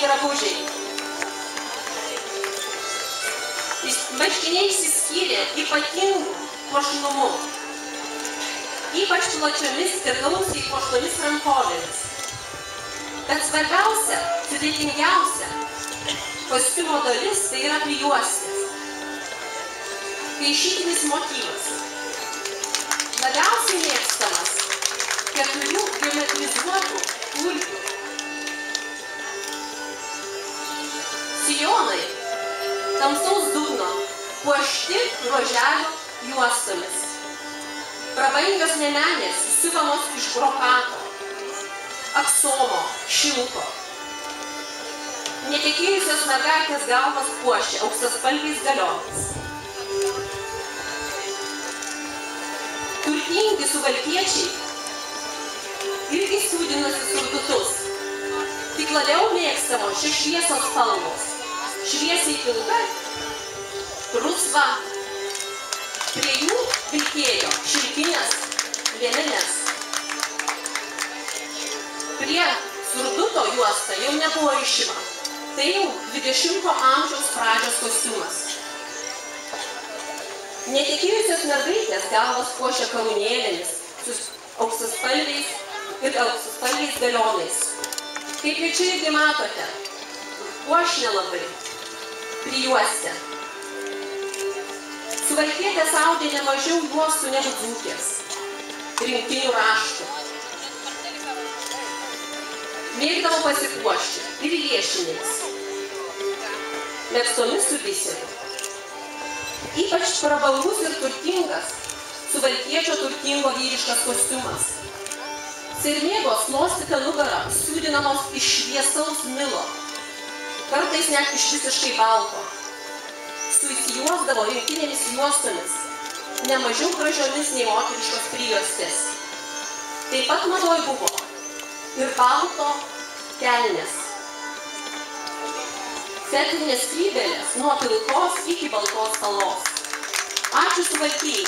drabužiai. Marškiniai išsiskyrė ypatingų puošnumu, ypač plačiomis ir gausiai puoštomis rankovėmis. Bet svarbiausia, sudėtingiausia kostiumo dalis tai yra prijuostės. Kaišytinis motyvas. Labiausiai mėgstamas 4 geometrizuotų tulpių. Sijonai tamsaus dugno puošti roželio juostomis. Prabangios liemenės siuvamos iš brokato, aksomo, šilko. Netekėjusios mergaitės galvas puošia auksaspalviais galionais. Turtingi suvalkiečiai irgi siūdinosi surdutus. Tik labiau mėgstamos šviesios spalvos. Šviesiai pilka, rusva. Prie jų vilkėjo šilkinės, liemenės. Prie surduto juosta jau nebuvo išima. Tai jau 20 amžiaus pradžios kostiumas. Netekėjusios mergaitės galvas puošia karūnėlėmis su auksaspalviais ir auksaspalviais galionais. Kaip jau čia irgi matote, puošnė labai, prijuostė. Suvalkietės audė ne mažiau juostų negu dzūkės, rinktinių raštų. Mėgdavo pasipuošti ir riešiniais, megztomis su biseriu. Ypač prabangus ir turtingas suvalkiečio turtingo vyriškas kostiumas. Sermėgos klostyta nugara siūdinamos iš šviesaus milo, kartais net iš visiškai balto. Susijuosdavo rinktinėmis juostomis, ne mažiau gražiomis nei moteriškos prijuostės. Taip pat madoj buvo ir balto kelnės. Fetrinės skrybėlės nuo pilkos iki baltos spalvos. Ačiū Suvalkijai.